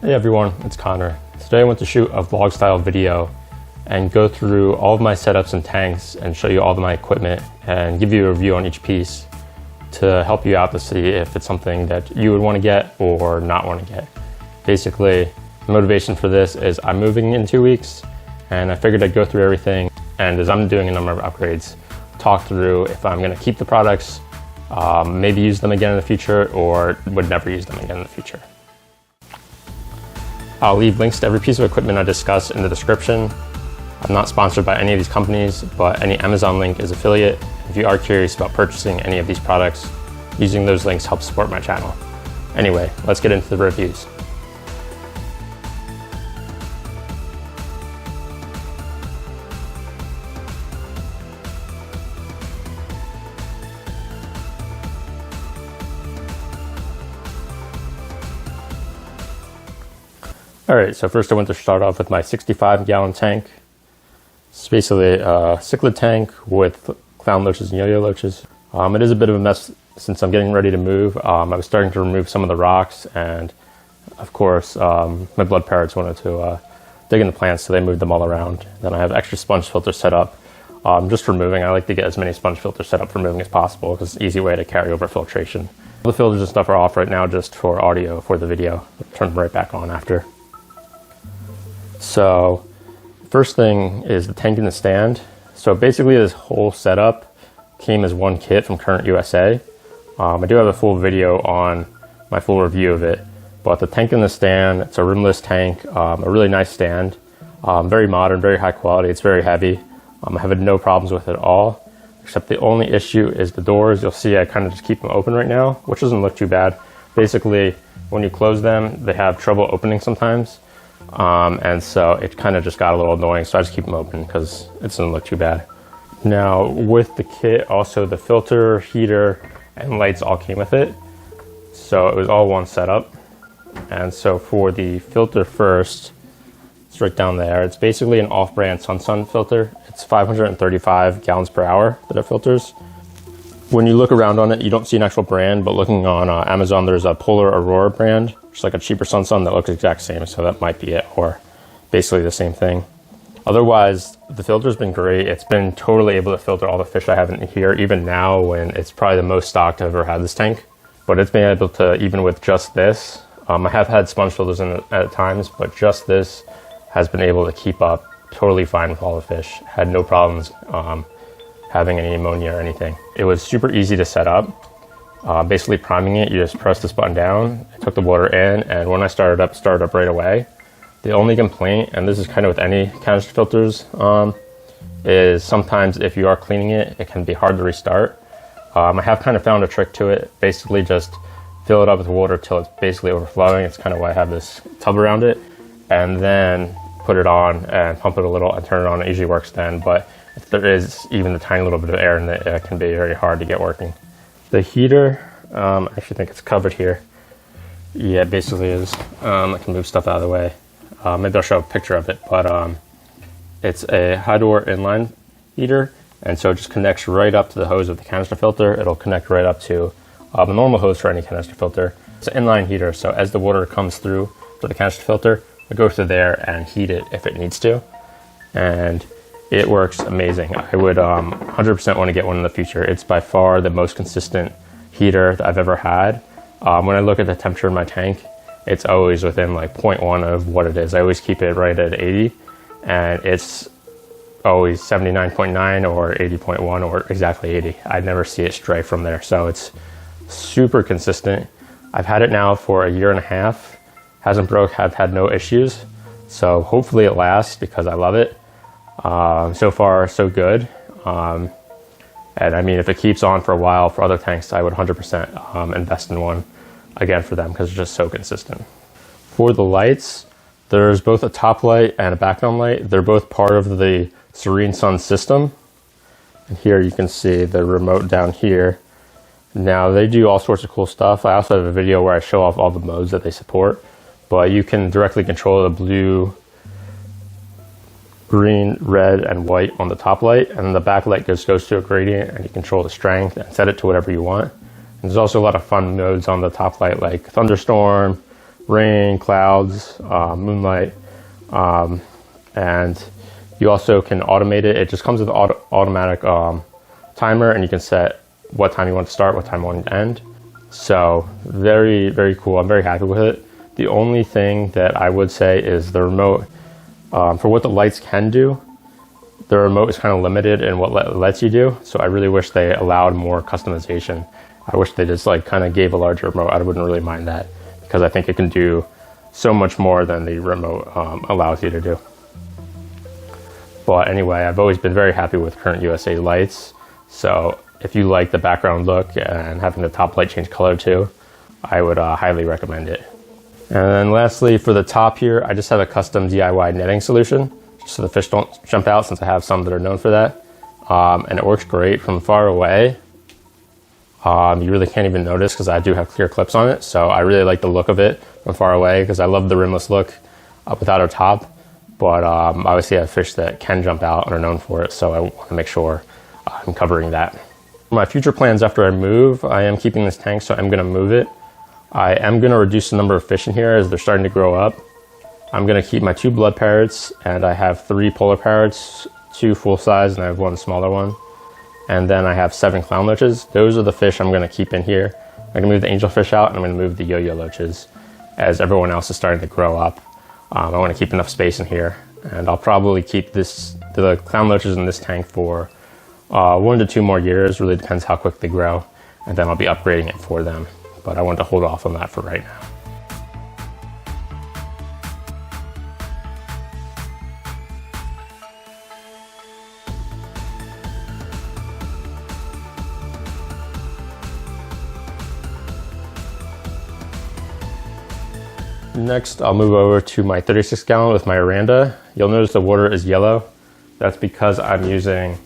Hey everyone, it's Connor. Today I want to shoot a vlog style video and go through all of my setups and tanks and show you all of my equipment and give you a review on each piece to help you out to see if it's something that you would want to get or not want to get. Basically, the motivation for this is I'm moving in 2 weeks and I figured I'd go through everything, and as I'm doing a number of upgrades, talk through if I'm going to keep the products, maybe use them again in the future, or would never use them again in the future. I'll leave links to every piece of equipment I discuss in the description. I'm not sponsored by any of these companies, but any Amazon link is affiliate. If you are curious about purchasing any of these products, using those links helps support my channel. Anyway, let's get into the reviews. All right, so first I want to start off with my 65-gallon tank. It's basically a cichlid tank with clown loaches and yo-yo loaches. It is a bit of a mess since I'm getting ready to move. I was starting to remove some of the rocks, and of course, my blood parrots wanted to dig in the plants, so they moved them all around. Then I have extra sponge filters set up. Just for moving, I like to get as many sponge filters set up for moving as possible because it's an easy way to carry over filtration. The filters and stuff are off right now just for audio for the video. I'll turn them right back on after. So first thing is the tank and the stand. So basically this whole setup came as one kit from Current USA. I do have a full video on my full review of it, but the tank and the stand, it's a rimless tank, a really nice stand, very modern, very high quality. It's very heavy. I have no problems with it at all, except the only issue is the doors. You'll see I kind of just keep them open right now, which doesn't look too bad. Basically, when you close them, they have trouble opening sometimes. And so it kind of just got a little annoying, so I just keep them open because it doesn't look too bad. Now with the kit, also the filter, heater, and lights all came with it. So it was all one setup. And so for the filter first, it's right down there. It's basically an off-brand Sun filter. It's 535 gallons per hour that it filters. When you look around on it, you don't see an actual brand, but looking on Amazon, there's a Polar Aurora brand, which is like a cheaper Sun that looks the exact same, so that might be it, or basically the same thing. Otherwise, the filter's been great. It's been totally able to filter all the fish I have in here, even now when it's probably the most stocked I've ever had this tank. But it's been able to, even with just this, I have had sponge filters in it at times, but just this has been able to keep up totally fine with all the fish. Had no problems having any ammonia or anything. It was super easy to set up. Basically priming it, you just press this button down, it took the water in, and when I started up right away. The only complaint, and this is kind of with any canister filters, is sometimes if you are cleaning it, it can be hard to restart. I have kind of found a trick to it. Basically just fill it up with water till it's basically overflowing. It's kind of why I have this tub around it, and then put it on and pump it a little and turn it on. It usually works then, but if there is even a tiny little bit of air in it, it can be very hard to get working. The heater, I actually think it's covered here. Yeah, it basically is. I can move stuff out of the way. Maybe I'll show a picture of it, but it's a high door inline heater, and so it just connects right up to the hose of the canister filter. It'll connect right up to the normal hose for any canister filter. It's an inline heater, so as the water comes through for the canister filter, it goes through there and heat it if it needs to. And it works amazing. I would 100% want to get one in the future. It's by far the most consistent heater that I've ever had. When I look at the temperature in my tank, it's always within like 0.1 of what it is. I always keep it right at 80, and it's always 79.9 or 80.1 or exactly 80. I never see it stray from there, so it's super consistent. I've had it now for a year and a half. Hasn't broke, I've had no issues. So hopefully it lasts because I love it. So far, so good. And I mean, if it keeps on for a while for other tanks, I would 100% invest in one again for them because it's just so consistent. For the lights, there's both a top light and a background light. They're both part of the Serene Sun system. And here you can see the remote down here. Now they do all sorts of cool stuff. I also have a video where I show off all the modes that they support, but you can directly control the blue, green, red, and white on the top light, and then the back light goes to a gradient, and you control the strength and set it to whatever you want. And there's also a lot of fun modes on the top light, like thunderstorm, rain, clouds, moonlight, and you also can automate it. It just comes with an automatic timer, and you can set what time you want to start, what time you want to end. So very, very cool. I'm very happy with it. The only thing that I would say is the remote, for what the lights can do, the remote is kind of limited in what it lets you do. So I really wish they allowed more customization. I wish they just like kind of gave a larger remote. I wouldn't really mind that, because I think it can do so much more than the remote allows you to do. But anyway, I've always been very happy with current USA lights. So if you like the background look and having the top light change color too, I would highly recommend it. And then lastly, for the top here, I just have a custom DIY netting solution, just so the fish don't jump out, since I have some that are known for that. And it works great from far away. You really can't even notice because I do have clear clips on it. So I really like the look of it from far away, because I love the rimless look without a top. But obviously I have fish that can jump out and are known for it. So I want to make sure I'm covering that. For my future plans after I move, I am keeping this tank, so I'm going to move it. I am going to reduce the number of fish in here as they're starting to grow up. I'm going to keep my 2 blood parrots, and I have 3 polar parrots, 2 full size, and I have 1 smaller one. And then I have 7 clown loaches. Those are the fish I'm going to keep in here. I'm going to move the angelfish out, and I'm going to move the yo-yo loaches as everyone else is starting to grow up. I want to keep enough space in here, and I'll probably keep the clown loaches in this tank for 1 to 2 more years. Really depends how quick they grow, and then I'll be upgrading it for them. But I want to hold off on that for right now. Next, I'll move over to my 36 gallon with my Oranda. You'll notice the water is yellow. That's because I'm using,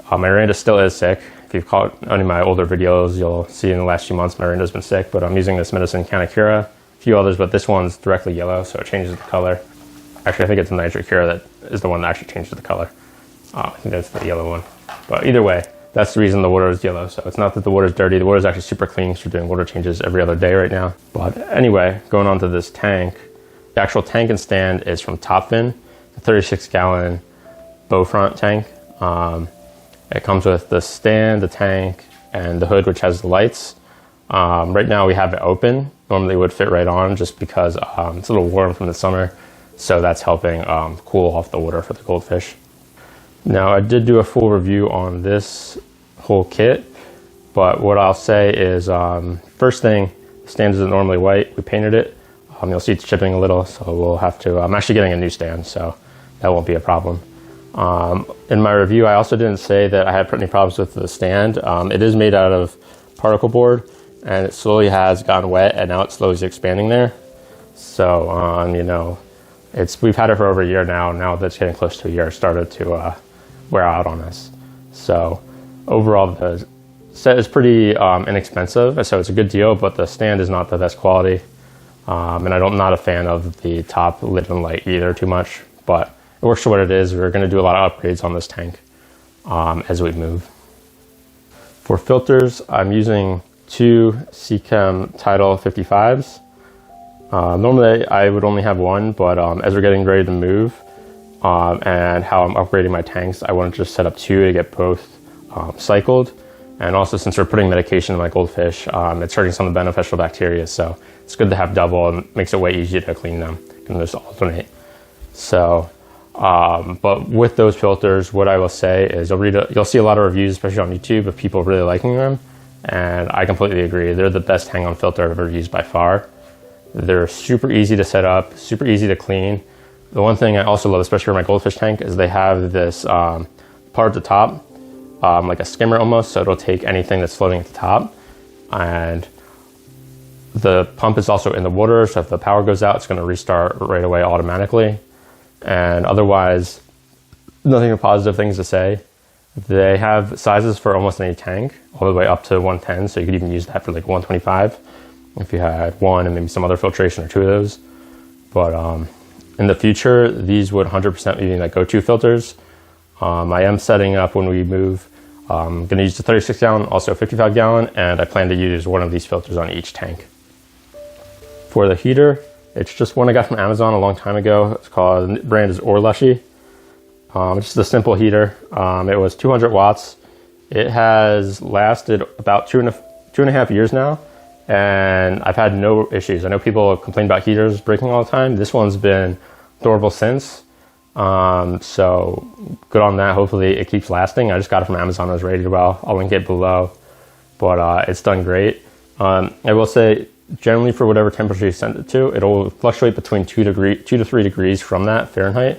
my Oranda still is sick. If you've caught any of my older videos, you'll see in the last few months my Oranda's been sick, but I'm using this medicine Canicura, a few others, but this one's directly yellow, so it changes the color. Actually, I think it's Nitrocura that is the one that actually changes the color. I think that's the yellow one. But either way, that's the reason the water is yellow. So it's not that the water is dirty. The water is actually super clean, because we're doing water changes every other day right now. But anyway, going on to this tank, the actual tank and stand is from Topfin, the 36 gallon bow front tank. It comes with the stand, the tank, and the hood, which has the lights. Right now we have it open. Normally it would fit right on, just because it's a little warm from the summer. So that's helping cool off the water for the goldfish. Now, I did do a full review on this whole kit, but what I'll say is, first thing, the stand isn't normally white. We painted it. You'll see it's chipping a little, so we'll have to, I'm actually getting a new stand, so that won't be a problem. In my review, I also didn't say that I had any problems with the stand. It is made out of particle board, and it slowly has gotten wet, and now it's slowly expanding there. So, you know, we've had it for over a year now. Now that's getting close to a year, it started to wear out on us. So overall, the set is pretty inexpensive, so it's a good deal, but the stand is not the best quality. And I'm not a fan of the top lid and light either too much, but it works for what it is. We're going to do a lot of upgrades on this tank as we move. For filters, I'm using 2 Seachem Tidal 55s. Normally I would only have 1, but as we're getting ready to move and how I'm upgrading my tanks, I want to just set up 2 to get both cycled. And also, since we're putting medication in my goldfish, it's hurting some of the beneficial bacteria, so it's good to have double, and makes it way easier to clean them. You can just alternate. So, but with those filters, what I will say is you'll see a lot of reviews, especially on YouTube, of people really liking them, and I completely agree. They're the best hang-on filter I've ever used by far. They're super easy to set up, super easy to clean. The one thing I also love, especially for my goldfish tank, is they have this part at the top, like a skimmer almost, so it'll take anything that's floating at the top. And the pump is also in the water, so if the power goes out, it's going to restart right away automatically. And otherwise, nothing but positive things to say. They have sizes for almost any tank, all the way up to 110, so you could even use that for like 125 if you had 1 and maybe some other filtration or 2 of those. But in the future, these would 100% be like go-to filters. I am setting up when we move, I'm going to use the 36 gallon, also 55 gallon, and I plan to use one of these filters on each tank. For the heater, it's just one I got from Amazon a long time ago. It's called, the brand is Loaches. It's just a simple heater. It was 200 watts. It has lasted about two and a half years now, and I've had no issues. I know people complain about heaters breaking all the time. This one's been durable since. So good on that. Hopefully it keeps lasting. I just got it from Amazon. It was rated well. I'll link it below, but it's done great. I will say, generally for whatever temperature you send it to, it'll fluctuate between 2 to 3 degrees from that Fahrenheit.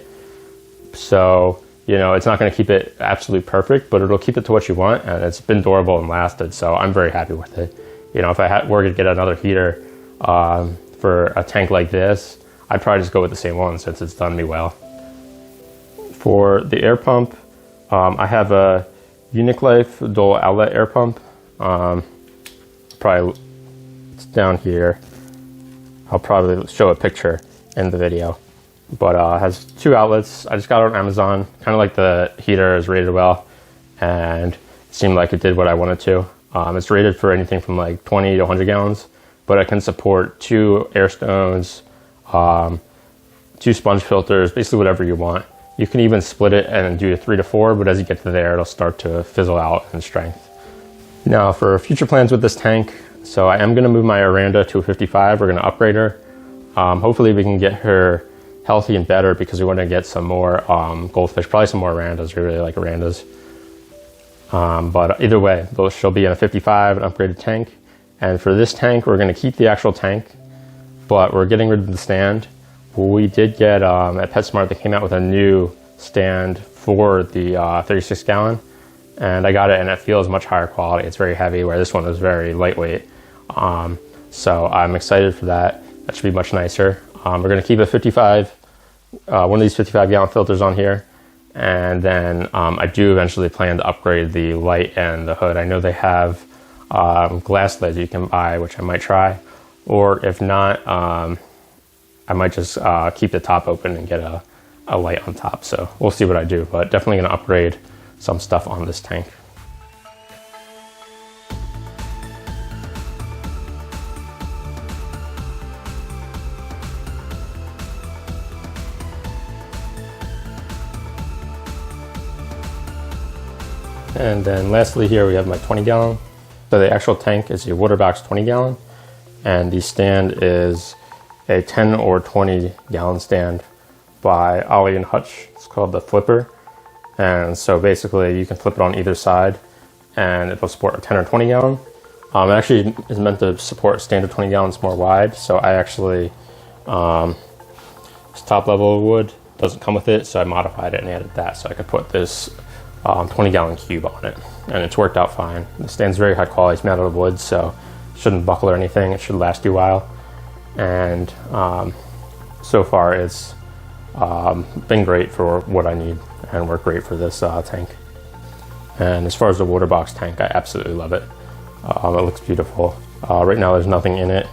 So, you know, it's not going to keep it absolutely perfect, but it'll keep it to what you want, and it's been durable and lasted, so I'm very happy with it. You know, if I were to get another heater for a tank like this, I'd probably just go with the same one since it's done me well. For the air pump, I have a Uniclife dual outlet air pump. Probably it's down here. I'll probably show a picture in the video. But it has 2 outlets. I just got it on Amazon. Kind of like the heater is rated well, and it seemed like it did what I wanted to. It's rated for anything from like 20 to 100 gallons, but it can support 2 air stones, 2 sponge filters, basically whatever you want. You can even split it and do a 3 to 4, but as you get to there, it'll start to fizzle out in strength. Now for future plans with this tank, so I am going to move my Oranda to a 55. We're going to upgrade her. Hopefully we can get her healthy and better, because we want to get some more goldfish, probably some more Orandas. We really like Orandas. But either way, she'll be in a 55, an upgraded tank. And for this tank, we're going to keep the actual tank, but we're getting rid of the stand. We did get at PetSmart, they came out with a new stand for the 36 gallon, and I got it, and it feels much higher quality. It's very heavy, where this one is very lightweight. So I'm excited for that. That should be much nicer. We're going to keep a 55, one of these 55 gallon filters on here. And then I do eventually plan to upgrade the light and the hood. I know they have glass lids you can buy, which I might try. Or if not, I might just keep the top open and get a light on top. So we'll see what I do, but definitely going to upgrade some stuff on this tank. And then lastly here we have my 20 gallon. So the actual tank is a water box 20 gallon, and the stand is a 10 or 20 gallon stand by Ollie and Hutch. It's called the Flipper. And so basically you can flip it on either side and it'll support a 10 or 20 gallon. It actually is meant to support standard 20 gallons more wide. So I actually, this top level of wood doesn't come with it, so I modified it and added that so I could put this 20 gallon cube on it, and it's worked out fine. The stand's very high quality. It's made out of wood, so it shouldn't buckle or anything. It should last you a while. And so far it's been great for what I need and worked great for this tank. And as far as the water box tank, I absolutely love it. It looks beautiful. Right now there's nothing in it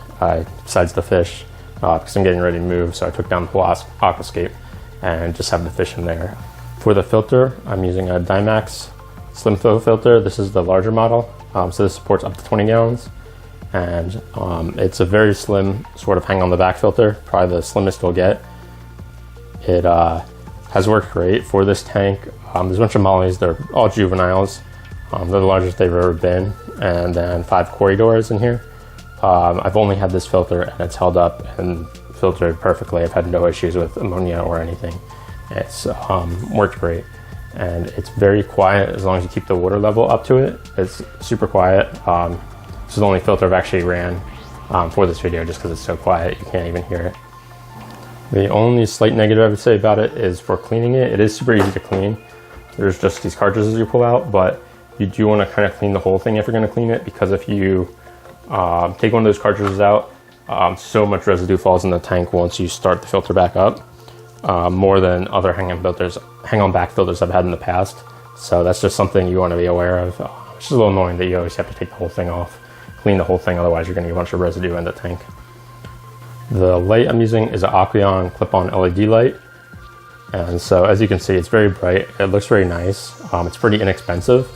besides the fish, because I'm getting ready to move, so I took down the whole aquascape and just have the fish in there. For the filter, I'm using a Dymax Slim Flow filter. This is the larger model, so this supports up to 20 gallons. And it's a very slim sort of hang on the back filter, probably the slimmest you'll get. It has worked great for this tank. There's a bunch of Mollies, they're all juveniles. They're the largest they've ever been, and then 5 Corydoras in here. I've only had this filter and it's held up and filtered perfectly. I've had no issues with ammonia or anything. It's worked great, and it's very quiet as long as you keep the water level up to it. It's super quiet. This is the only filter I've actually ran for this video, just because it's so quiet you can't even hear it. The only slight negative I would say about it is for cleaning it. It is super easy to clean. There's just these cartridges you pull out, but you do want to kind of clean the whole thing if you're going to clean it, because if you take one of those cartridges out, so much residue falls in the tank once you start the filter back up. More than other hang-on back filters I've had in the past. So that's just something you want to be aware of. It's just a little annoying that you always have to take the whole thing off, clean the whole thing, otherwise you're going to get a bunch of residue in the tank. The light I'm using is an Aquarium clip-on LED light. And so as you can see, it's very bright. It looks very nice. It's pretty inexpensive.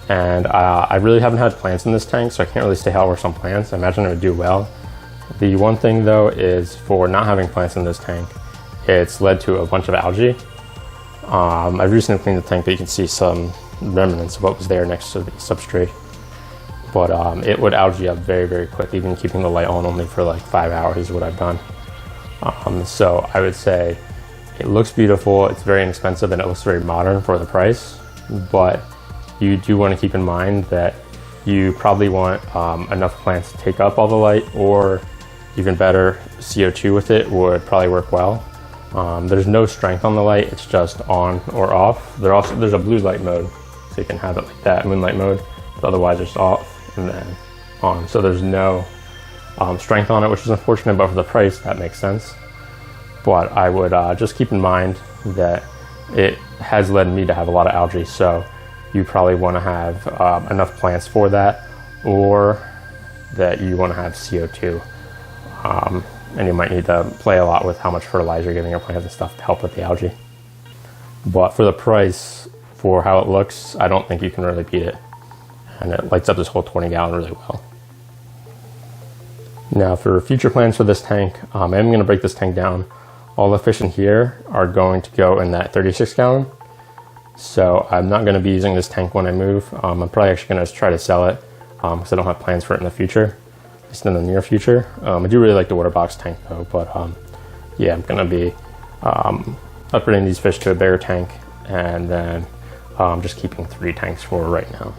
And I really haven't had plants in this tank, so I can't really say how it works on plants. I imagine it would do well. The one thing though is for not having plants in this tank, it's led to a bunch of algae. I recently cleaned the tank, but you can see some remnants of what was there next to the substrate. But it would algae up very, very quick. Even keeping the light on only for like 5 hours is what I've done. So I would say it looks beautiful, it's very inexpensive, and it looks very modern for the price. But you do want to keep in mind that you probably want enough plants to take up all the light, or even better, CO2 with it would probably work well. There's no strength on the light, it's just on or off. There's a blue light mode, so you can have it like that, moonlight mode, but otherwise it's off and then on. So there's no strength on it, which is unfortunate, but for the price, that makes sense. But I would just keep in mind that it has led me to have a lot of algae, so you probably want to have enough plants for that, or that you want to have CO2. And you might need to play a lot with how much fertilizer you're giving your plants and stuff to help with the algae. But for the price, for how it looks, I don't think you can really beat it. And it lights up this whole 20 gallon really well. Now for future plans for this tank, I'm going to break this tank down. All the fish in here are going to go in that 36 gallon. So I'm not going to be using this tank when I move. I'm probably actually going to try to sell it because I don't have plans for it in the future, at least in the near future. I do really like the water box tank though, but yeah, I'm going to be upgrading these fish to a bigger tank, and then just keeping 3 tanks for right now.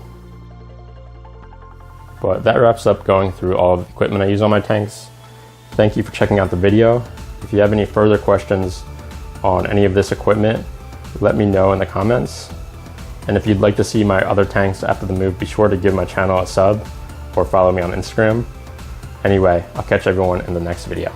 But that wraps up going through all of the equipment I use on my tanks. Thank you for checking out the video. If you have any further questions on any of this equipment, let me know in the comments. And if you'd like to see my other tanks after the move, be sure to give my channel a sub or follow me on Instagram. Anyway, I'll catch everyone in the next video.